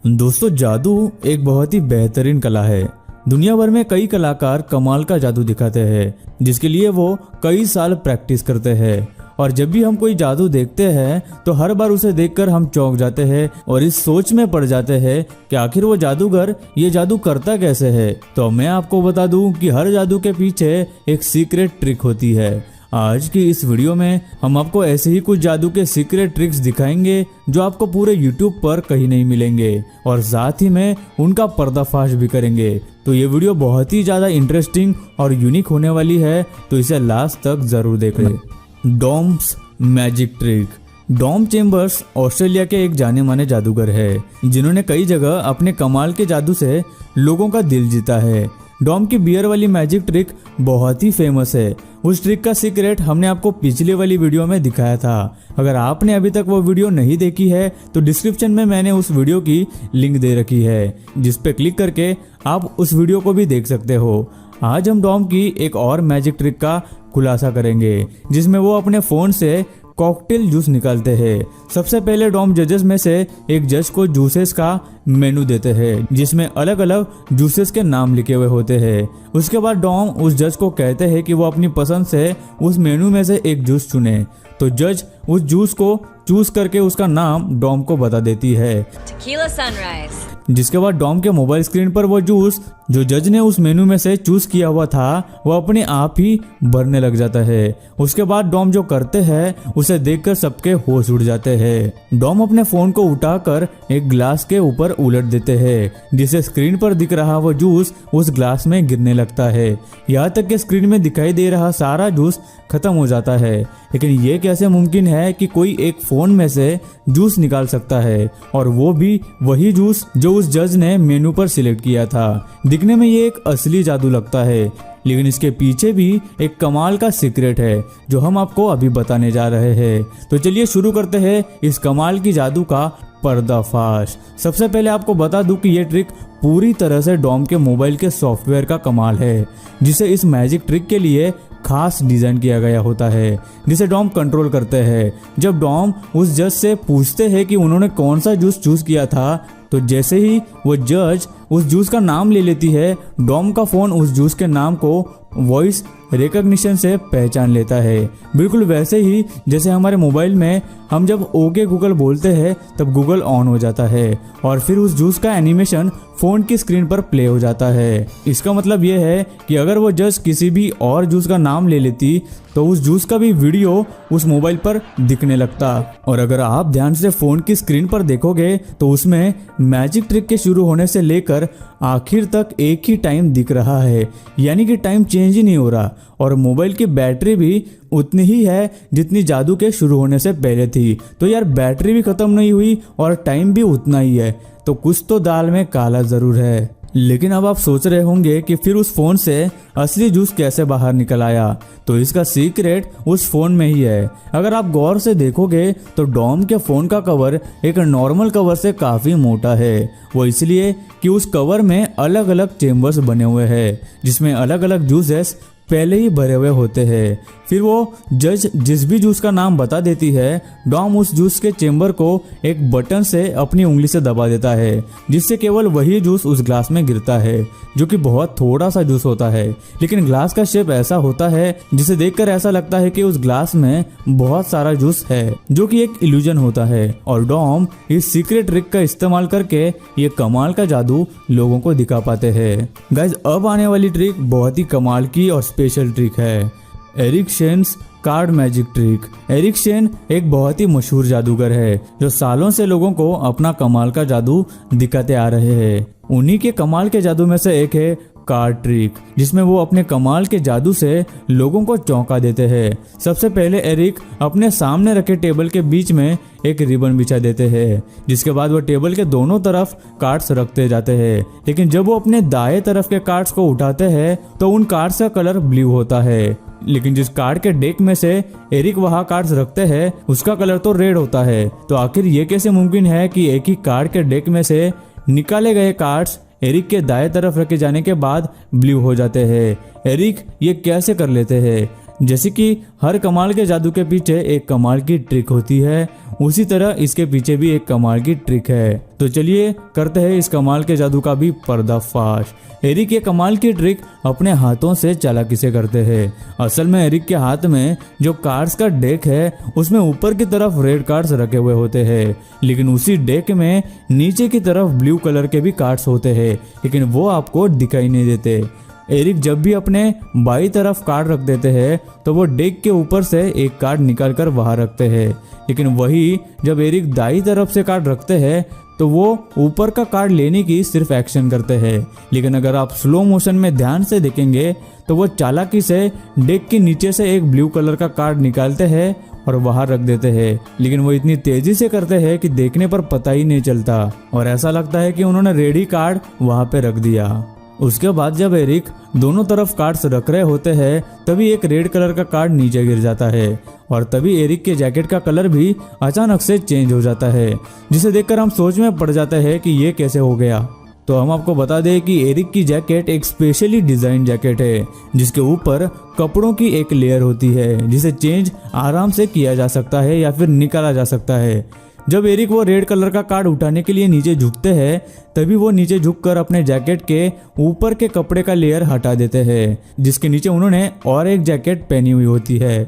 दोस्तों, जादू एक बहुत ही बेहतरीन कला है। दुनिया भर में कई कलाकार कमाल का जादू दिखाते हैं, जिसके लिए वो कई साल प्रैक्टिस करते हैं। और जब भी हम कोई जादू देखते हैं तो हर बार उसे देखकर हम चौंक जाते हैं और इस सोच में पड़ जाते हैं कि आखिर वो जादूगर ये जादू करता कैसे है। तो मैं आपको बता दूं कि हर जादू के पीछे एक सीक्रेट ट्रिक होती है। आज की इस वीडियो में हम आपको ऐसे ही कुछ जादू के सीक्रेट ट्रिक्स दिखाएंगे जो आपको पूरे YouTube पर कहीं नहीं मिलेंगे, और साथ ही में उनका पर्दाफाश भी करेंगे। तो ये वीडियो बहुत ही ज़्यादा इंटरेस्टिंग और यूनिक होने वाली है, तो इसे लास्ट तक जरूर देखें। Dom's magic trick. Dom Chambers Australia के एक जाने माने जादूगर है, जिन्होंने कई जगह अपने कमाल के जादू से लोगों का दिल जीता है। डॉम की बियर वाली मैजिक ट्रिक बहुत ही फेमस है। उस ट्रिक का सीक्रेट हमने आपको पिछली वाली वीडियो में दिखाया था। अगर आपने अभी तक वो वीडियो नहीं देखी है तो डिस्क्रिप्शन में मैंने उस वीडियो की लिंक दे रखी है, जिस पे क्लिक करके आप उस वीडियो को भी देख सकते हो। आज हम डॉम की एक और मैजिक ट्रिक का खुलासा करेंगे, जिसमें वो अपने फोन से कॉकटेल जूस निकालते हैं। सबसे पहले डॉम जजेस में से एक जज को जूसेस का मेनू देते हैं, जिसमें अलग अलग जूसेस के नाम लिखे हुए होते हैं। उसके बाद डॉम उस जज को कहते हैं कि वो अपनी पसंद से उस मेनू में से एक जूस चुने। तो जज उस जूस को चूज करके उसका नाम डॉम को बता देती है। टीक्विला सनराइज। जिसके बाद डॉम के मोबाइल स्क्रीन पर वो जूस जो जज ने उस मेनू में से चूज किया हुआ था वो अपने आप ही भरने लग जाता है। उसके बाद डॉम जो करते हैं उसे देखकर सबके होश उड़ जाते हैं। डॉम अपने फोन को उठाकर एक ग्लास के ऊपर उलट देते हैं, जिससे स्क्रीन पर दिख रहा वो जूस उस ग्लास में गिरने लगता है। यहाँ तक कि स्क्रीन में दिखाई दे रहा सारा जूस खत्म हो जाता है। लेकिन ये कैसे मुमकिन है कि कोई एक फोन में से जूस निकाल सकता है, और वो भी वही जूस जो उस जज ने मेनू पर सिलेक्ट किया था। दिखने में ये एक असली जादू लगता है, लेकिन इसके पीछे भी एक कमाल का सीक्रेट है जो हम आपको अभी बताने जा रहे हैं। तो चलिए शुरू करते हैं इस कमाल की जादू का पर्दाफाश। सबसे पहले आपको बता दूं कि ये ट्रिक पूरी तरह से डॉम के मोबाइल के सॉफ्टवेयर का कमाल है, जिसे इस मैजिक ट्रिक के लिए खास डिजाइन किया गया होता है, जिसे डॉम कंट्रोल करते हैं। जब डॉम उस जज से पूछते हैं कि उन्होंने कौन सा जूस चूज किया था, तो जैसे ही वो जज उस जूस का नाम ले लेती है, डॉम का फोन उस जूस के नाम को वॉइस रिकॉग्निशन से पहचान लेता है। बिल्कुल वैसे ही जैसे हमारे मोबाइल में हम जब ओके गूगल बोलते हैं तब गूगल ऑन हो जाता है, और फिर उस जूस का एनिमेशन फोन की स्क्रीन पर प्ले हो जाता है। इसका मतलब ये है कि अगर वो जज किसी भी और जूस का नाम ले लेती तो उस जूस का भी वीडियो उस मोबाइल पर दिखने लगता। और अगर आप ध्यान से फोन की स्क्रीन पर देखोगे तो उसमें मैजिक ट्रिक के शुरू होने से लेकर आखिर तक एक ही टाइम दिख रहा है, यानी कि टाइम चेंज ही नहीं हो रहा। और मोबाइल की बैटरी भी उतनी ही है जितनी जादू के शुरू होने से पहले थी। तो यार, बैटरी भी खत्म नहीं हुई और टाइम भी उतना ही है, तो कुछ तो दाल में काला जरूर है। लेकिन अब आप सोच रहे होंगे कि फिर उस फोन से असली जूस कैसे बाहर निकल आया। तो इसका सीक्रेट उस फोन में ही है। अगर आप गौर से देखोगे तो डॉम के फोन का कवर एक नॉर्मल कवर से काफी मोटा है। वो इसलिए कि उस कवर में अलग अलग चेम्बर्स बने हुए हैं, जिसमें अलग अलग जूसेस पहले ही भरे हुए होते हैं। फिर वो जज जिस भी जूस का नाम बता देती है, डॉम उस जूस के चेम्बर को एक बटन से अपनी उंगली से दबा देता है, जिससे केवल वही जूस उस ग्लास में गिरता है, जो कि बहुत थोड़ा सा जूस होता है। लेकिन ग्लास का शेप ऐसा होता है जिसे देखकर ऐसा लगता है कि उस ग्लास में बहुत सारा जूस है, जो कि एक इल्यूजन होता है। और डॉम इस सीक्रेट ट्रिक का इस्तेमाल करके ये कमाल का जादू लोगों को दिखा पाते हैं। गाइज, अब आने वाली ट्रिक बहुत ही कमाल की और स्पेशल ट्रिक है, Eric Shane's card magic trick. Eric Shane एक बहुत ही मशहूर जादूगर है, जो सालों से लोगों को अपना कमाल का जादू दिखाते आ रहे हैं। उन्हीं के कमाल के जादू में से एक है कार्ड ट्रिक, जिसमें वो अपने कमाल के जादू से लोगों को चौंका देते हैं। सबसे पहले एरिक अपने सामने रखे टेबल के बीच में एक रिबन बिछा देते हैं, जिसके बाद वो टेबल के दोनों तरफ कार्ड्स रखते जाते हैं। लेकिन जब वो अपने दाएं तरफ के कार्ड्स को उठाते हैं तो उन कार्ड्स का कलर ब्लू होता है, लेकिन जिस कार्ड के डेक में से एरिक वहाँ कार्ड्स रखते हैं उसका कलर तो रेड होता है। तो आखिर ये कैसे मुमकिन है कि एक ही कार्ड के डेक में से निकाले गए कार्ड्स एरिक के दाएं तरफ रखे जाने के बाद ब्लू हो जाते हैं? एरिक ये कैसे कर लेते हैं? जैसे कि हर कमाल के जादू के पीछे एक कमाल की ट्रिक होती है, उसी तरह इसके पीछे भी एक कमाल की ट्रिक है। तो चलिए करते हैं इस कमाल के जादू का भी पर्दाफाश। एरिक ये कमाल की ट्रिक अपने हाथों से चालाकी से करते हैं। असल में एरिक के हाथ में जो कार्ड्स का डेक है उसमें ऊपर की तरफ रेड कार्ड्स रखे हुए होते हैं, लेकिन उसी डेक में नीचे की तरफ ब्लू कलर के भी कार्ड्स होते हैं, लेकिन वो आपको दिखाई नहीं देते। एरिक जब भी अपने बाई तरफ कार्ड रख देते हैं तो वो डेक के ऊपर से एक कार्ड निकाल कर वहां रखते हैं, लेकिन वही जब एरिक दाई तरफ से कार्ड रखते हैं तो वो ऊपर का कार्ड लेने की सिर्फ एक्शन करते हैं। लेकिन अगर आप स्लो मोशन में ध्यान से देखेंगे तो वो चालाकी से डेक के नीचे से एक ब्लू कलर का कार्ड निकालते हैं और वहां रख देते हैं, लेकिन वो इतनी तेजी से करते हैं कि देखने पर पता ही नहीं चलता और ऐसा लगता है कि उन्होंने रेडी कार्ड वहां पे रख दिया। उसके बाद जब एरिक दोनों तरफ कार्ड्स रख रहे होते हैं तभी एक रेड कलर का कार्ड नीचे गिर जाता है और तभी एरिक के जैकेट का कलर भी अचानक से चेंज हो जाता है, जिसे देखकर हम सोच में पड़ जाते हैं कि ये कैसे हो गया। तो हम आपको बता दें कि एरिक की जैकेट एक स्पेशली डिजाइन जैकेट है जिसके ऊपर कपड़ों की एक लेयर होती है जिसे चेंज आराम से किया जा सकता है या फिर निकाला जा सकता है। जब एरिक वो रेड कलर का कार्ड उठाने के लिए नीचे झुकते हैं तभी वो नीचे झुककर अपने जैकेट के ऊपर के कपड़े का लेयर हटा देते हैं, जिसके नीचे उन्होंने और एक जैकेट पहनी हुई होती है।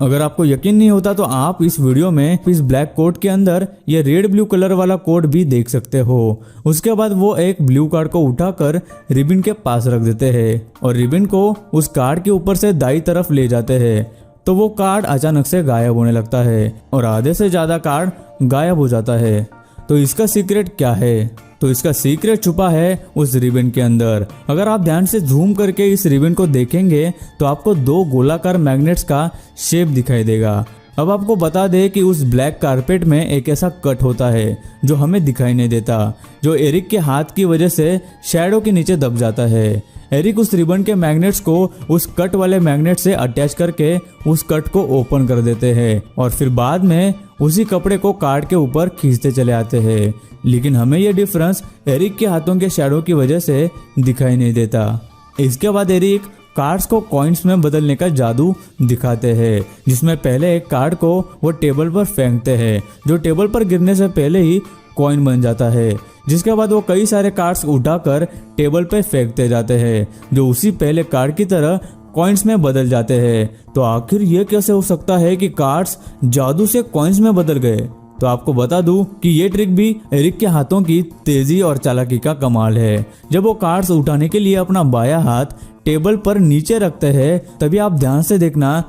अगर आपको यकीन नहीं होता तो आप इस वीडियो में इस ब्लैक कोट के अंदर ये रेड ब्लू कलर वाला कोट भी देख सकते हो। उसके बाद वो एक ब्लू कार्ड को उठाकर रिबिन के पास रख देते हैं और रिबिन को उस कार्ड के ऊपर से दाई तरफ ले जाते हैं, तो वो कार्ड अचानक से गायब होने लगता है और आधे से ज्यादा कार्ड गायब हो जाता है। तो इसका सीक्रेट क्या है? तो इसका सीक्रेट छुपा है उस रिबन के अंदर। अगर आप ध्यान से जूम करके इस रिबन को देखेंगे तो आपको दो गोलाकार मैग्नेट्स का शेप दिखाई देगा। अब आपको बता दें कि उस ब्लैक कारपेट में एक ऐसा कट होता है जो हमें दिखाई नहीं देता, जो एरिक के हाथ की वजह से शैडो के नीचे दब जाता है। एरिक उस रिबन के मैग्नेट्स को उस कट वाले मैग्नेट से अटैच करके उस कट को ओपन कर देते हैं और फिर बाद में उसी कपड़े को कार्ड के ऊपर खींचते चले आते हैं, लेकिन हमें यह डिफरेंस एरिक के हाथों के शैडो की वजह से दिखाई नहीं देता। इसके बाद एरिक कार्ड्स को कॉइन्स में बदलने का जादू दिखाते हैं, जिसमें पहले एक कार्ड को वो टेबल पर फेंकते हैं जो टेबल पर गिरने से पहले ही कॉइन बन जाता है, जिसके बाद वो कई सारे कार्ड्स उठाकर टेबल पे फेंकते जाते हैं जो उसी पहले कार्ड की तरह कॉइन्स में बदल जाते हैं। तो आखिर ये कैसे हो सकता है कि कार्ड्स जादू से कॉइन्स में बदल गए? तो आपको बता दूं कि ये ट्रिक भी एरिक के हाथों की तेजी और चालाकी का कमाल है। जब वो कार्ड्स उठाने के लिए अपना बायां हाथ टेबल पर नीचे रखते हैं तभी आप ध्यान से देखना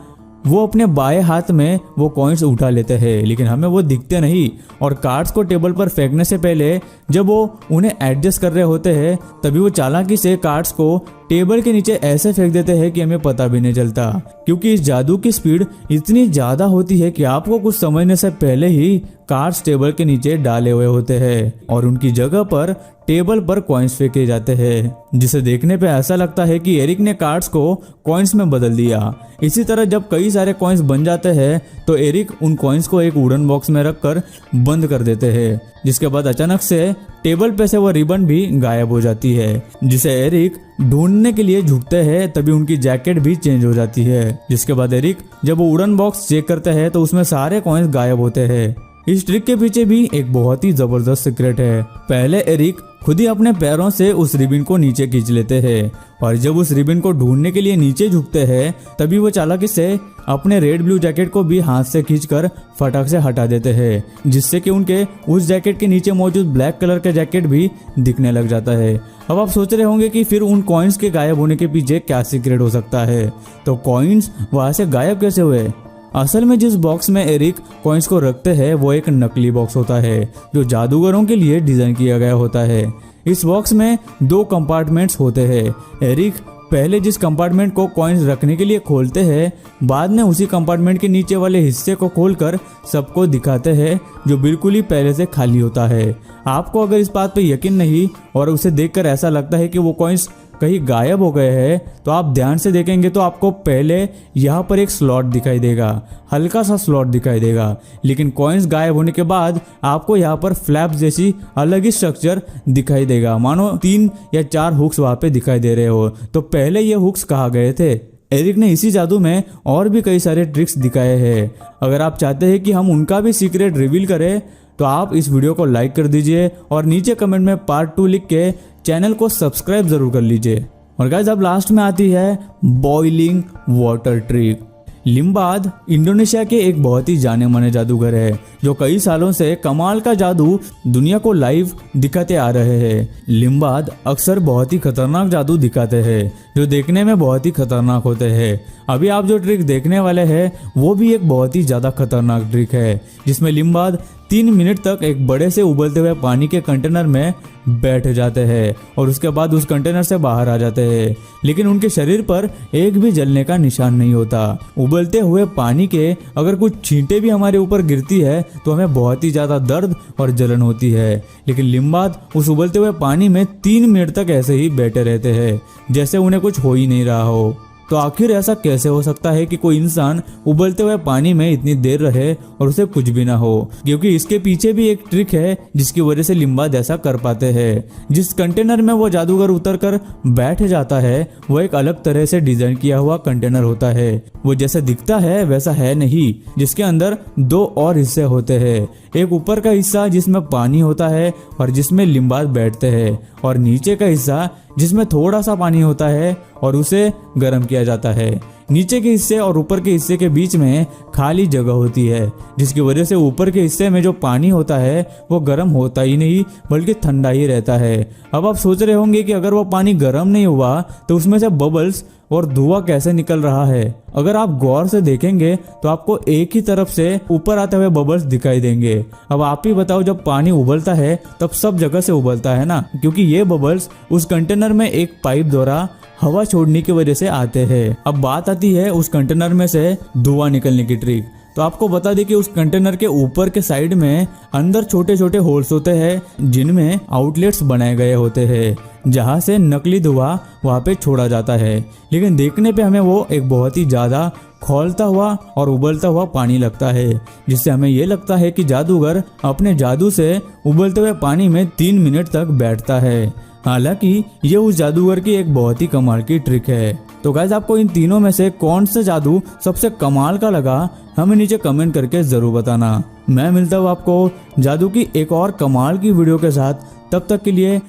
वो अपने बाएं हाथ में वो कॉइन्स उठा लेते हैं, लेकिन हमें वो दिखते नहीं और कार्ड्स को टेबल पर फेंकने से पहले जब वो उन्हें एडजस्ट कर रहे होते हैं तभी वो चालाकी से कार्ड्स को टेबल के नीचे ऐसे फेंक देते हैं कि हमें पता भी नहीं चलता, क्योंकि इस जादू की स्पीड इतनी ज्यादा होती है कि आपको कुछ समझने से पहले ही कार्ड्स टेबल के नीचे डाले हुए होते हैं और उनकी जगह पर टेबल पर कॉइन्स फेंके जाते हैं, जिसे देखने पे ऐसा लगता है कि एरिक ने कार्ड्स को कॉइन्स में बदल दिया। इसी तरह जब कई सारे कॉइन्स बन जाते हैं तो एरिक उन कॉइन्स को एक वुडन बॉक्स में रखकर बंद कर देते हैं, जिसके बाद अचानक से टेबल पे से वो रिबन भी गायब हो जाती है, जिसे एरिक ढूंढने के लिए झुकते हैं। तभी उनकी जैकेट भी चेंज हो जाती है, जिसके बाद एरिक जब वो वुडन बॉक्स चेक करते हैं तो उसमें सारे कॉइन्स गायब होते हैं। इस ट्रिक के पीछे भी एक बहुत ही जबरदस्त सीक्रेट है। पहले एरिक खुद ही अपने पैरों से उस रिबन को नीचे खींच लेते हैं और जब उस रिबन को ढूंढने के लिए नीचे झुकते हैं तभी वो चालाकी से अपने रेड ब्लू जैकेट को भी हाथ से खींचकर फटाक से हटा देते हैं, जिससे कि उनके उस जैकेट के नीचे मौजूद ब्लैक कलर का जैकेट भी दिखने लग जाता है। अब आप सोच रहे होंगे कि फिर उन कॉइन्स के गायब होने के पीछे क्या सीक्रेट हो सकता है, तो कॉइन्स वहां से गायब कैसे हुए? असल में जिस बॉक्स में एरिक कॉइन्स को रखते हैं वो एक नकली बॉक्स होता है जो जादूगरों के लिए डिजाइन किया गया होता है। इस बॉक्स में 2 कंपार्टमेंट्स होते हैं। एरिक पहले जिस कंपार्टमेंट को कॉइन्स रखने के लिए खोलते हैं, बाद में उसी कंपार्टमेंट के नीचे वाले हिस्से को खोलकर सबको दिखाते हैं जो बिल्कुल ही पहले से खाली होता है। आपको अगर इस बात पे यकीन नहीं और उसे देखकर ऐसा लगता है कि वो कॉइन्स कहीं गायब हो गए हैं तो आप ध्यान से देखेंगे तो आपको पहले यहाँ पर एक स्लॉट दिखाई देगा, हल्का सा स्लॉट दिखाई देगा, लेकिन कॉइन्स गायब होने के बाद आपको यहाँ पर फ्लैप जैसी अलग ही स्ट्रक्चर दिखाई देगा, मानो 3 या 4 हुक्स वहाँ पे दिखाई दे रहे हो। तो पहले ये हुक्स कहाँ गए थे? एरिक ने इसी जादू में और भी कई सारे ट्रिक्स दिखाए हैं। अगर आप चाहते हैं कि हम उनका भी सीक्रेट रिवील करें तो आप इस वीडियो को लाइक कर दीजिए और नीचे कमेंट में पार्ट 2 लिख के चैनल को सब्सक्राइब जरूर कर लीजिए। और गाइस अब लास्ट में आती है बॉइलिंग वाटर ट्रिक। लिम्बाद इंडोनेशिया के एक बहुत ही जाने माने जादूगर है जो कई सालों से कमाल का जादू दुनिया को लाइव दिखाते आ रहे हैं। लिम्बाद अक्सर बहुत ही खतरनाक जादू दिखाते हैं जो देखने में बहुत ही खतरनाक होते हैं। अभी आप जो ट्रिक देखने वाले हैं वो भी एक बहुत ही ज्यादा खतरनाक ट्रिक है जिसमें लिम्बाद 3 मिनट तक एक बड़े से उबलते हुए पानी के कंटेनर में बैठ जाते हैं और उसके बाद उस कंटेनर से बाहर आ जाते हैं, लेकिन उनके शरीर पर एक भी जलने का निशान नहीं होता। उबलते हुए पानी के अगर कुछ छींटे भी हमारे ऊपर गिरती है तो हमें बहुत ही ज्यादा दर्द और जलन होती है, लेकिन लिम्बाद उस उबलते हुए पानी में 3 मिनट तक ऐसे ही बैठे रहते हैं जैसे उन्हें कुछ हो ही नहीं रहा हो। तो आखिर ऐसा कैसे हो सकता है कि कोई इंसान उबलते हुए पानी में इतनी देर रहे और उसे कुछ भी ना हो? क्योंकि इसके पीछे भी एक ट्रिक है जिसकी वजह से लिम्बाद ऐसा कर पाते हैं। जिस कंटेनर में वो जादूगर उतरकर बैठ जाता है वो एक अलग तरह से डिजाइन किया हुआ कंटेनर होता है। वो जैसे दिखता है वैसा है नहीं, जिसके अंदर 2 और हिस्से होते हैं। एक ऊपर का हिस्सा जिसमें पानी होता है और जिसमें लिम्बाद बैठते हैं, और नीचे का हिस्सा जिसमें थोड़ा सा पानी होता है और उसे गर्म किया जाता है। नीचे के हिस्से और ऊपर के हिस्से के बीच में खाली जगह होती है जिसकी वजह से ऊपर के हिस्से में जो पानी होता है वो गर्म होता ही नहीं बल्कि ठंडा ही रहता है। अब आप सोच रहे होंगे कि अगर वो पानी गर्म नहीं हुआ तो उसमें से बबल्स और धुआं कैसे निकल रहा है। अगर आप गौर से देखेंगे तो आपको एक ही तरफ से ऊपर आते हुए बबल्स दिखाई देंगे। अब आप ही बताओ, जब पानी उबलता है तब सब जगह से उबलता है ना, क्योंकि ये बबल्स उस कंटेनर में एक पाइप द्वारा हवा छोड़ने की वजह से आते हैं। अब बात आती है उस कंटेनर में से धुआं निकलने की ट्रिक। तो आपको बता दें कि उस कंटेनर के ऊपर के साइड में अंदर छोटे छोटे होल्स होते हैं जिनमें आउटलेट्स बनाए गए होते हैं जहां से नकली धुआं वहां पे छोड़ा जाता है, लेकिन देखने पे हमें वो एक बहुत ही ज्यादा खौलता हुआ और उबलता हुआ पानी लगता है, जिससे हमें ये लगता है कि जादूगर अपने जादू से उबलते हुए पानी में 3 मिनट तक बैठता है। हालांकि ये उस जादूगर की एक बहुत ही कमाल की ट्रिक है। तो गाइस आपको इन तीनों में से कौन सा जादू सबसे कमाल का लगा हमें नीचे कमेंट करके जरूर बताना। मैं मिलता हूँ आपको जादू की एक और कमाल की वीडियो के साथ, तब तक के लिए